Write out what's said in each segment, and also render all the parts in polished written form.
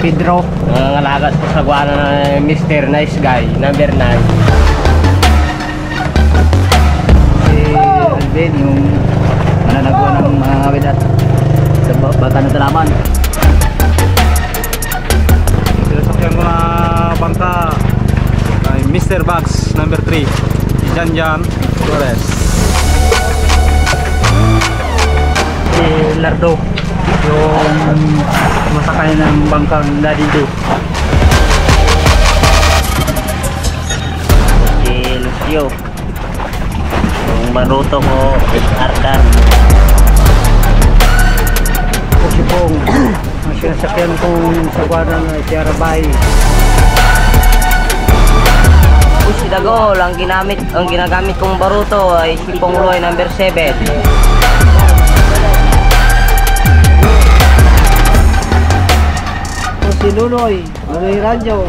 Pedro, nangangalaga po sa guwana ng Mr. Nice Guy, number 9. Si Alvin, yung mananagawa ng mga awidat sa bata ng Talaman. Sinasakyan ko na bangka ay Mr. Bugs, number 3, Jan Torres. Si Lardo, yung masakay ng bangkang Daddy Do. Si Lucio, yung maruto ko, Ardan. O si Pong, ang sinasakyan kong sa guwana na si Arabay. Si Dagol, ang ginagamit kong baruto ay si Pongloy, number 7. Si Nunoy Radyo,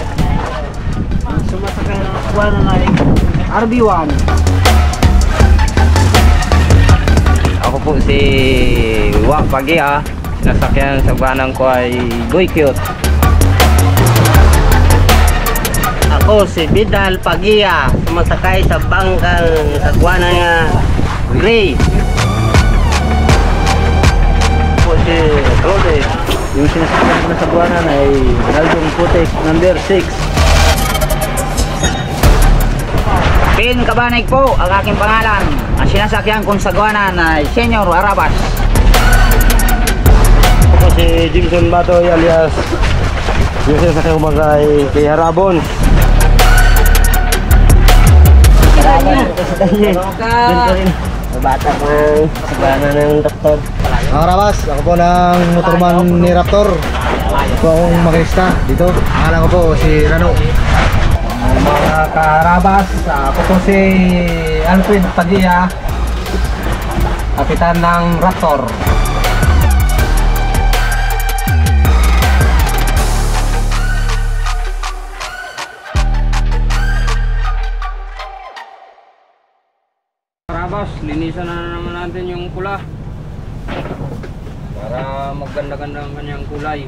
ang sumasakay ng guwana na RB1. Ako po si Wak Pagia, sinasakyan sa guwanang ko ay Boy Cute. Ako si Vidal Pagia, sumasakay sa bangkang sa guwana nga Gray. Ako si Rode, yung sinasakyan ko na sa guwana na ay Naldong Putek, number 6. Pin Cabanig po ang aking pangalan. Ang sinasakyan kong sagwanan ay Senyor Arabas. Ako si Jimson Batoy alias yung sinasakyan ko magay kay Harabon. Bata po sa guwana ng doktor. Mga Rabas, ako po ng motorman ni Raptor. Ako po akong makinista dito. Pangalan ko po si Rano. Mga karabas, ako po si Alfred Padilla, kapitan ng Raptor. Karabas, linisan na naman natin yung pula para maganda-ganda ang kanyang kulay.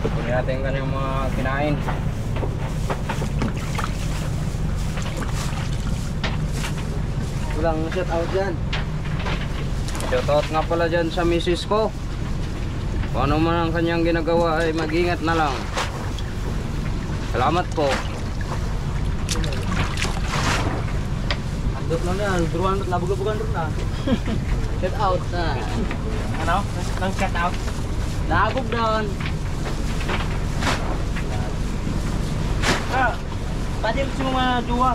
Kunin natin ang kanyang mga kinain. Walang shout out dyan. Shoutout nga pala dyan sa misis ko. Kung ano man ang kanyang ginagawa ay mag-ingat na lang. Salamat po. Andot lang yan, duruan at labog-labogan doon na. Shout out na. Ano? Nang shout out? Labog doon. Ah, pati gusto mo mga jowa.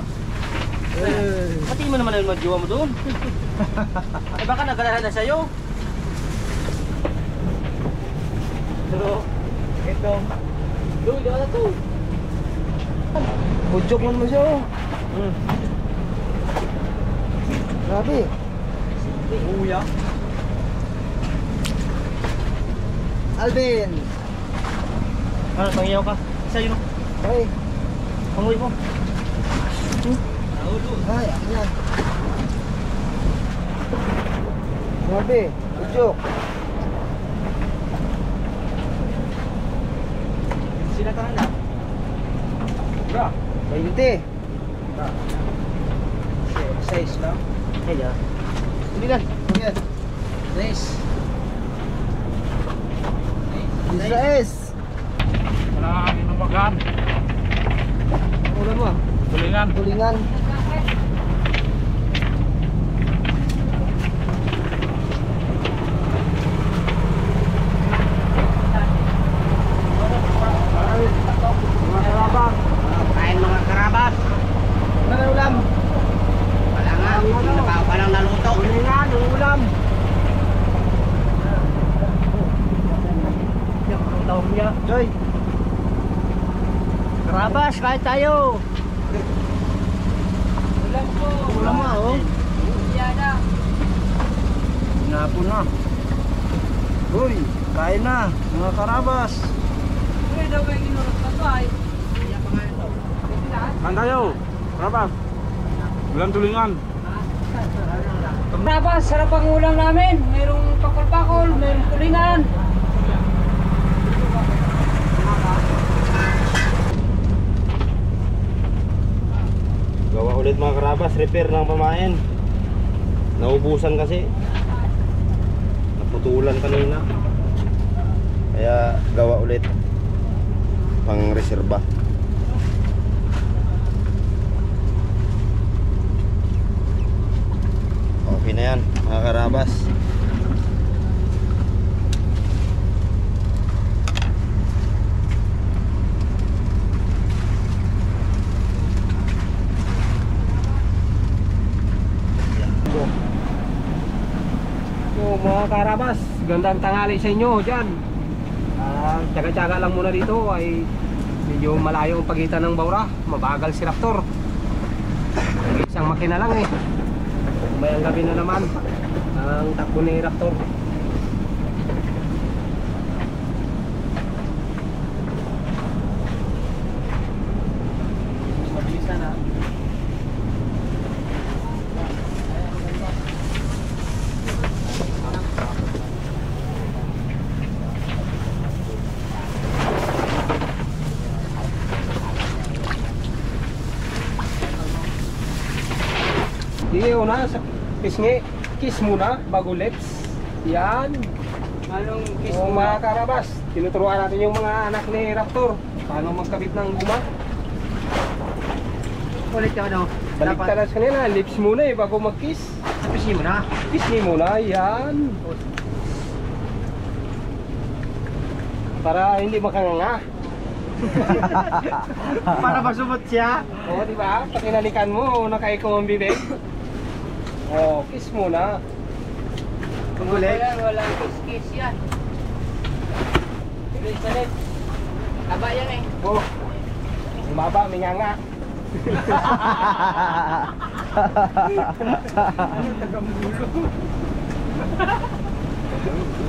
Pati mo naman yung mga jowa mo doon. Eh baka nagalahan na sa'yo. Pero, ito. Doon, di ka na to. Pudyok mo naman siya oh. Grabe. Uya. Alvin. Ano, pangiyaw ka? Isa yun. Hey. Panguwi mo. Ay, akin yan. Grabe, pudyok. Sila ka na. Bra. 20. Size lang. Kaya. Hindi lang. Yan. Size. Israes. Wala nga aking lumagan. Ulan mo ah. Tulingan. Tulingan. Kain mga karabas. Ano na ulam? Wala nga, walang naluto. Tulingan, ang ulam. Joy. Karabas, kahit tayo. Ulam mo oh. Hinapon na. Uy, kain na mga karabas. Kain tayo, karabas. Ulam tulingan. Karabas, sarap ang ulam namin. Mayroong pakol-pakol, mayroong tulingan. ulit mga karabas, repair ng pamain. Naubusan kasi. Naputulan kanina. Kaya gawa ulit. Pang reserba. Okay na yan mga karabas. Mga karabas, gandang tanghali sa inyo dyan. Tsaga-tsaga lang muna dito ay medyo malayo ang pagitan ng Baura. Mabagal si Raptor. Isang makina lang eh. Umayang gabi na naman ang takbo ni Raptor. Mabilisan ha. Sige, una sa pisngi, kiss muna bago lips. Yan. Anong kiss mo mga karabas? Tinuturuan natin yung mga anak ni Raptor paano magkabit ng guma. Ulit ka ano? Baliktaran sa kanila, lips muna eh bago mag-kiss. Pisngi mo na. Pisngi muna, yan. Para hindi makanganga. Para masumot siya. Oo, di ba? Pag inalikan mo, nakaiko ang bibig. Oh, kiss muna. Ulit. Walang kiss-kiss yan. Salit. Taba yan eh. Oh. Umaba, may nganga.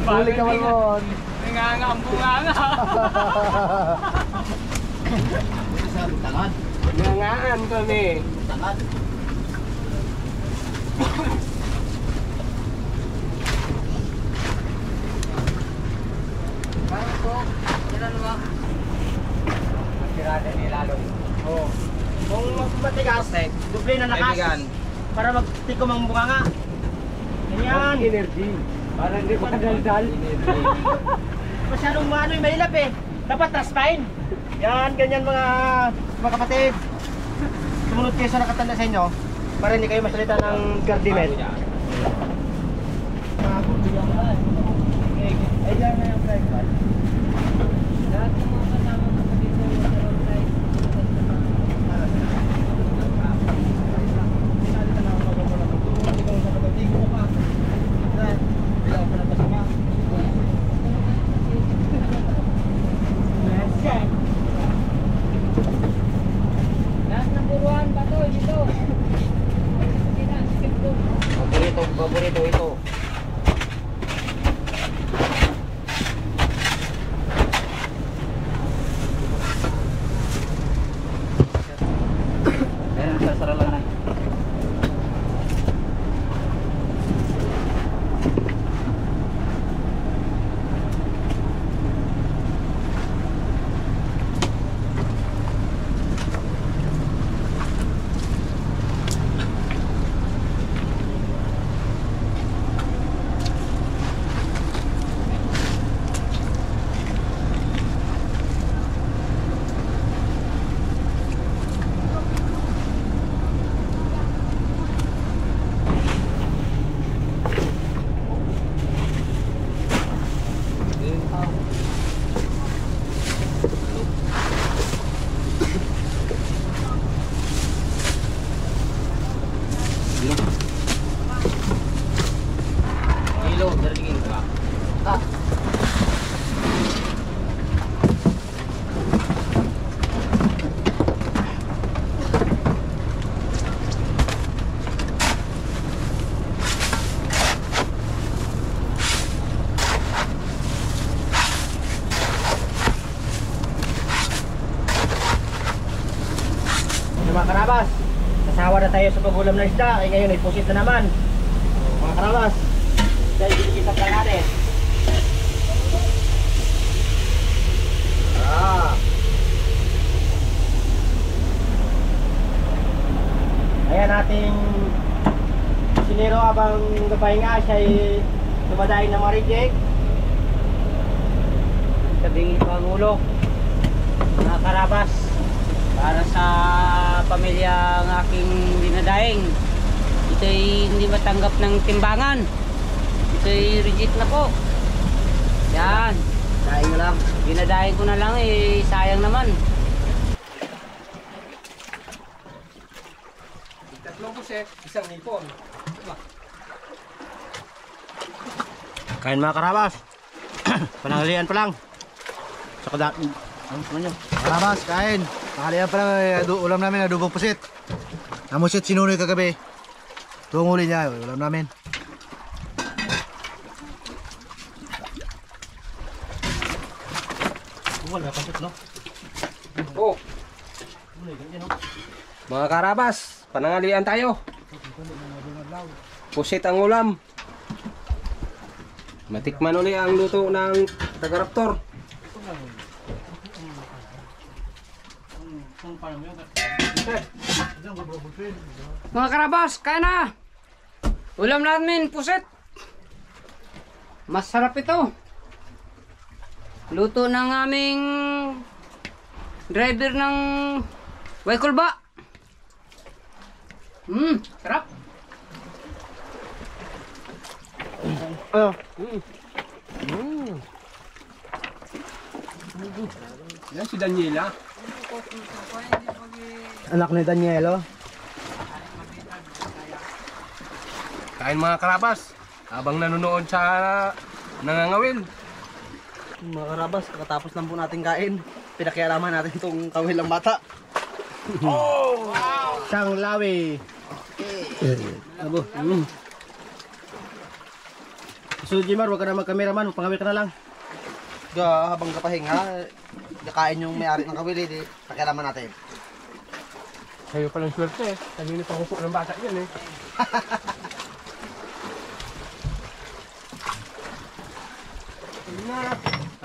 Huli ka Malmon. May nganga ang bunganga. Ngangaan kami. Oh. Kung matigas, duble na lakas. Kaibigan. Para magtikom ang bunganga. Ganyan. Energy. Para hindi makadaldal. Masyadong ano yung mahilap eh. Dapat trust-fine. Yan, ganyan mga kapatid. Sumunod kayo sa nakatanda sa inyo para hindi kayo masalita ng gardimen. Ay, dyan na yung flag pad. Lahat ng mga kasama ko sa dito sa road side. Lahat ng buruan ba to dito? Hindi na, skip to. Paborito ito. Ayan, sasara lang na. Kilo, darigin ka. Mga karabas, nasawa na tayo sa pag-ulam ng isda. Ay ngayon ay pusit na naman. Mga karabas, dahil ginikita lang natin. Ayan ating siniro abang gapahinga siya ay dumadaing na marijek. Tabing Pangulo, mga karabas, para sa pamilya ng aking dinadaing. Ito'y hindi matanggap ng timbangan. Ito'y reject na po. Yan. Daing na lang. Dinadaing ko na lang eh, sayang naman. Tatlong puset, isang nipon. Kain mga karabas. Pananghalian pa lang. Sa kada... Ano nyo? Karabas, kain. Pakalian pa lang, ulam namin, adobong pusit. Namusit sinunoy kagabi. Tuwang uli niya, ulam namin. Wala pa no? Oh. Mga karabas, panangalian tayo. Pusit ang ulam. Matikman uli ang luto ng taga-raptor. Mga karabas, kain na! Ulam namin, puset! Masarap ito. Luto ng aming driver ng Waikulba. Sarap. Ano? Yan si Daniela. Anak ni Danielo. Kain mga karabas. Habang nanonood sa nangangawil. Mga karabas, kakatapos lang po natin kain. Pinakialaman natin itong kawilang bata. Oh! Wow! Siyang lawi. Abo. So Jimar, huwag ka na mag-cameraman, pangawil ka na lang. Habang kapahinga, kakain yung may-ari ng kawili, di pakialaman natin. Kayo palang swerte eh. Kanina pa kupo ng bata yan eh.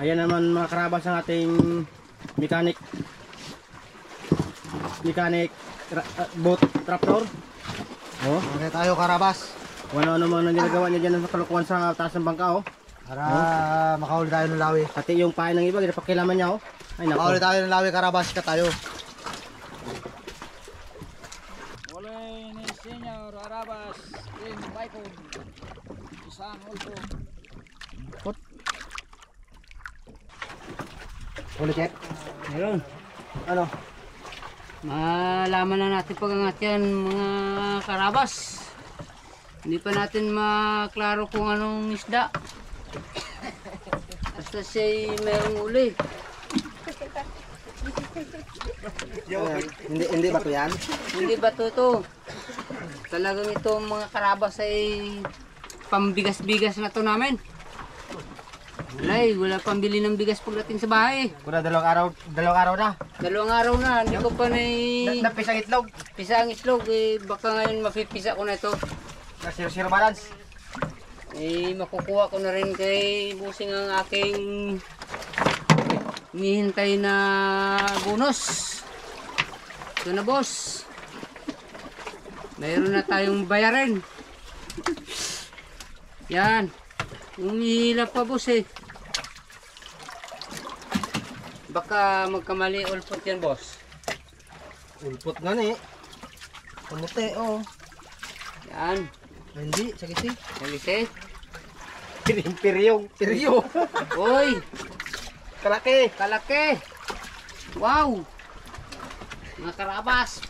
Ayan naman mga karabas ang ating mechanic boat tractor. Oh, Okay tayo, karabas. ano mga ginagawa niya dyan sa kalukuhan sa taas ng bangka oh. Para makahuli tayo ng lawi. Pati yung pain ng iba, ginapakilaman niya oh. Ay Makahuli nako. tayo ng lawi, karabas ka tayo. Olay ni Senyor Arabas in Baikon. Isang ulpo. Huli check. Meron. Ano? Malaman na natin pag-angat yan, mga karabas. Hindi pa natin maklaro kung anong isda. Basta siya'y merong uli. Hindi ba 'to yan? Hindi ba ito? Talagang ito mga karabas ay pambigas-bigas na to namin. Wala pambili ng bigas pagdating sa bahay. Kuna dalawang araw na. Dalawang araw na, hindi ko pa Napisang itlog. pisa ang islog. Baka ngayon mapipisa ko na ito. Na zero balance. Makukuha ko na rin kay Busing ang aking hinihintay na bonus. Ito na boss. Mayroon na tayong bayarin. Yan. Umihilap pa boss eh. Baka magkamali ulpot yan boss. Ulpot nga ni. Kamuti oh. Yan. Hindi, sagisi. Nalisi. Piryong. Piryo. Uy. Kalaki. Kalaki. Wow. Mga karabas.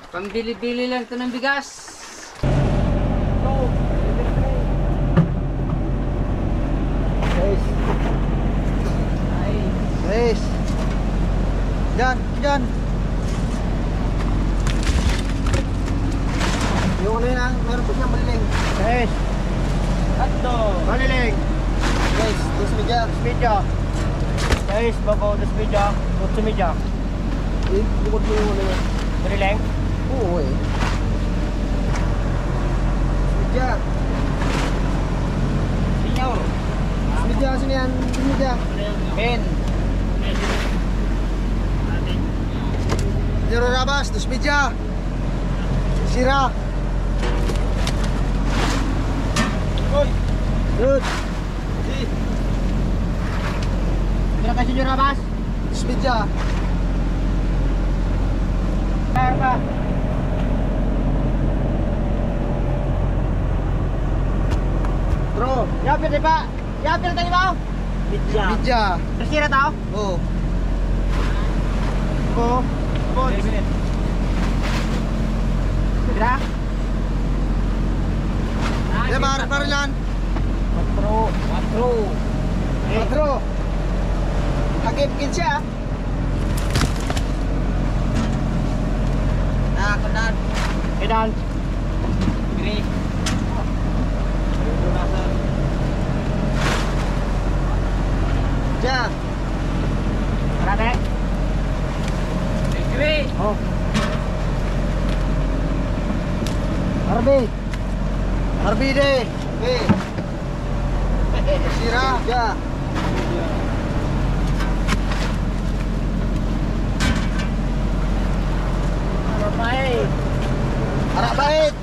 Pambili-bili lang ito ng bigas. Guys. Diyan. Yung ano yun, meron po siyang maliling. Guys. Ato. Maliling. Guys, dos media. Media. Guys, bago this media. Otso media. Bukod mo yung ano yun. Maliling. Oo eh. Media. Senyor. Media, sino yan? Media. Ben. Zero Rabas, dos media. Sira. Uy! Good. Kira ka Senyor Abbas? Speed siya. Kaya ka. Bro. Yapir di ba? Yapir tayo ba? Bitya. Speed siya. Tersira tao? Oo. Oo. Bon. Kira? Yan, maharap na rin yan. 4. Agip-gip siya. Kanan. Edan. Kiri. Siya. Marate. Kiri. Oh. Harbi. Harbi deh. Sira. Ya. Baik. Arak baik.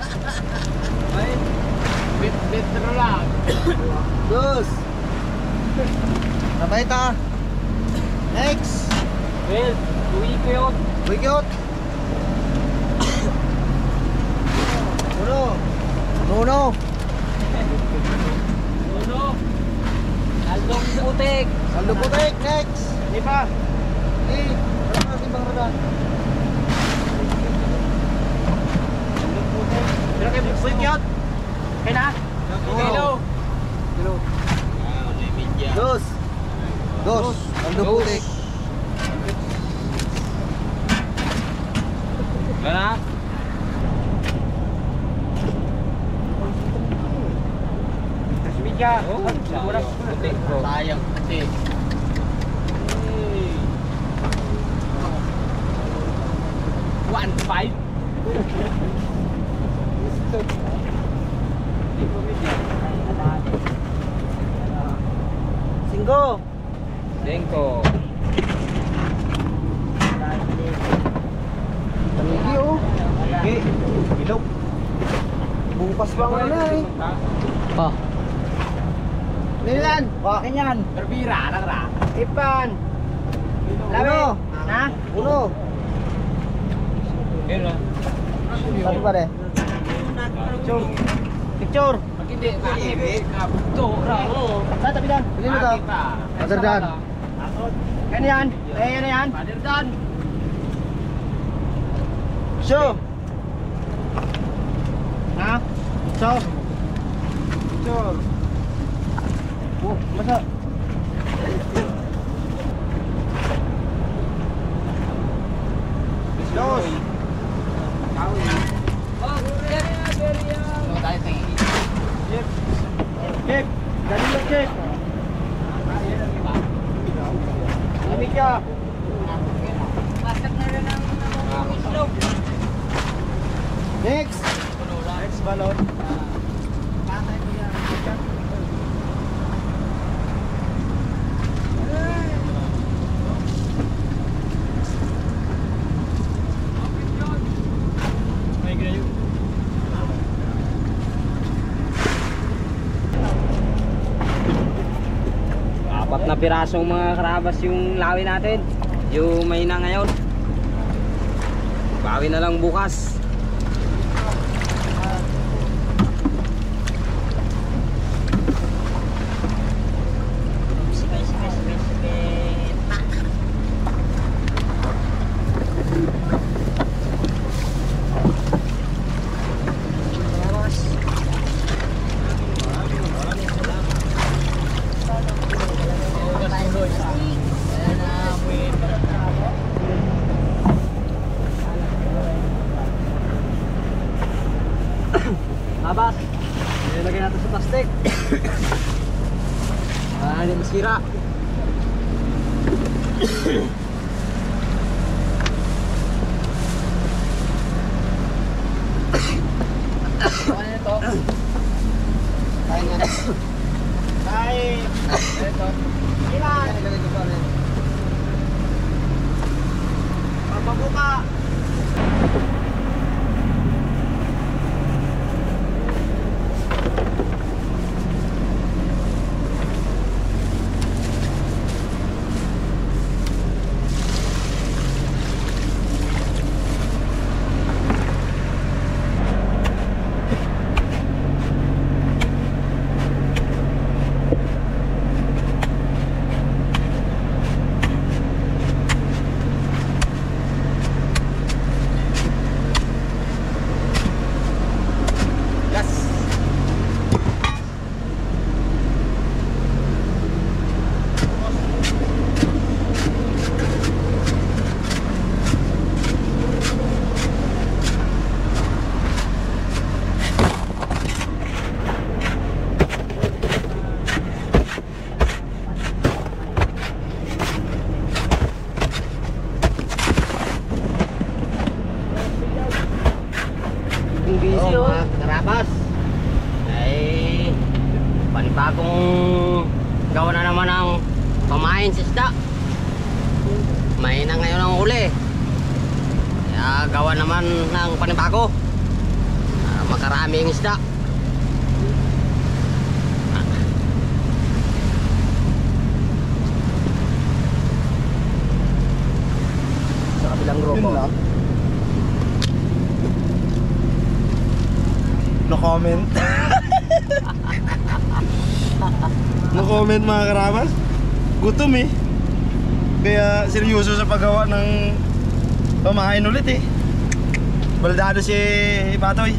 Bit lang. Terus. Arak baik ta. Next. Well, uwi ko yun. Wikot. Uno. Uno. Uno. Aldong putik. Saldo putik. Next. Di ba? Di. Ano na timbang roda? Pero kayo buikyot. Kaya na? Kilo. Dos. Dos. Saldo putik. Gana? Kasmidya. Sayang putik. Sayang putik. 1.5. Singgo. Dengko. Tanigi oh. Okay. Ilog. Bukas pa nga na eh. Oh. Nilan. Kanyan. Berbira lang ra. Ipan. Uno. Na? Uno. Pero Satu pa rin. Picture. Picture. pag hindi to ra oh. Sa tabi dan. Pilih mo to. Father Dan. Yan yan. Yan yan. Father Dan. Show. Na? So. Picture. Oh, masa. Dos. Chip. Chip. Dali mo, Chip. Lamig ka. Next. Next balon. Apat na pirasong mga karabas yung lawi natin. Yung may na ngayon. Bawi na lang bukas. Labas. Ilagay natin sa plastic. Hindi masira. Ano ito? Kaya nga. Kaya. Ito. Ilan? Ilagay ko pa rin. Pagbabuka. busy oh. mga karabas. Ay, panibagong gawa na naman ng pamain sa isda. May na ngayon ang huli. Kaya gawa naman ng panibago. Makaraming isda. Sa kabilang grupo. No comment. No comment mga karabas. Gutom eh. Kaya seryoso sa paggawa ng pamahain ulit eh. Baldado si Patoy.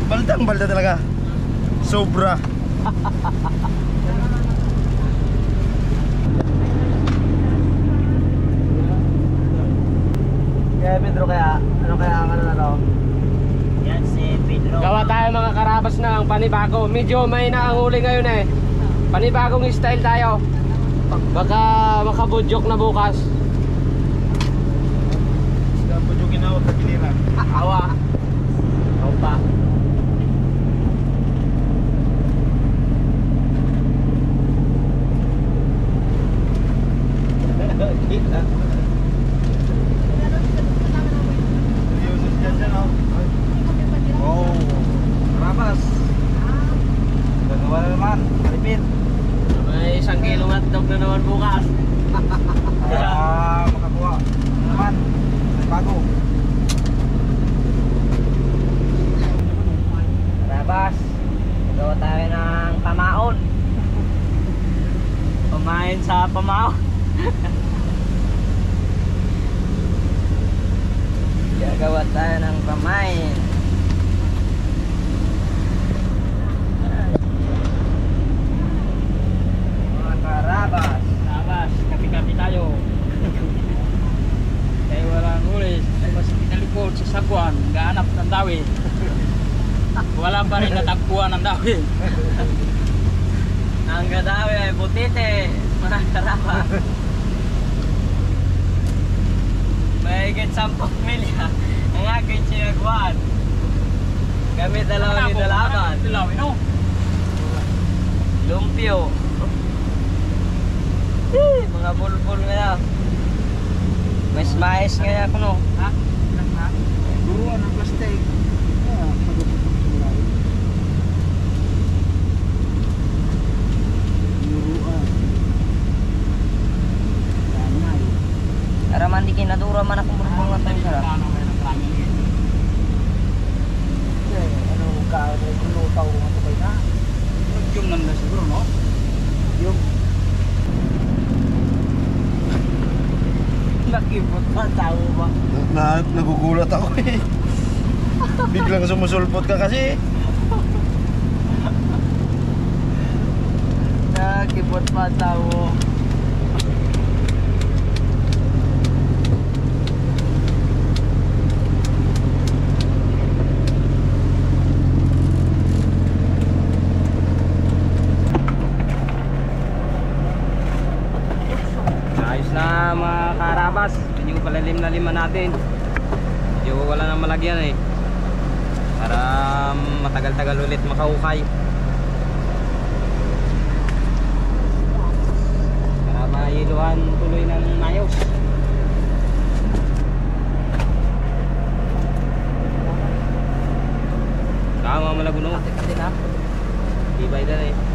Baldang balda talaga. Sobra. Kaya Pedro, ano kaya ang ano na to? Yan si Pedro. Gawa tayo mga karabas ng panibago. Medyo may naanguli ngayon eh. Panibagong style tayo. Baka makabudyok na bukas. Pujugin na ako sa giliran. Awa. Awa pa. Seryoso siya dyan oh. Oh. Karabas. Gagawa na naman. Kalipin. May 1 kilong hotdog na naman bukas. Kaya makakuha. Naman. Bago. Karabas, gawa tayo ng pamaon. Pamain sa pamaon. Gagawa tayo ng pamain. Mga karabas. Karabas, kapi-kapi tayo. Kaya walang huli. Mas pinalikod sa sagwan. Gaanap ng dawi. Wala pa rin natagpuan ng dawi. Ang gadawi ay butite. Mga karabas. Mahigit 10 milya ang aking sinagwan. Kami dalawa ni Dalaman. Dalawa, no? Lumpio. Mga bulbul nga. Mas mais nga ako no. Ha? Ilang ha? Buruan ng plastic. Araman di kinadura man akong bulbul nga tayo sarap. Ano ka? Lutaw mo ito kayo na? Yung nanda siguro, no? Yung Nakibot pa tao ba? Nagugulat ako eh. Biglang sumusulpot ka kasi. Nakibot pa tao. ayos na mga karabas. Medyo palalim na lima natin. Medyo wala nang malagyan eh. Para matagal-tagal ulit makahukay. Para mailuhan tuloy ng mayos. Tama malaguno. Ibay na eh.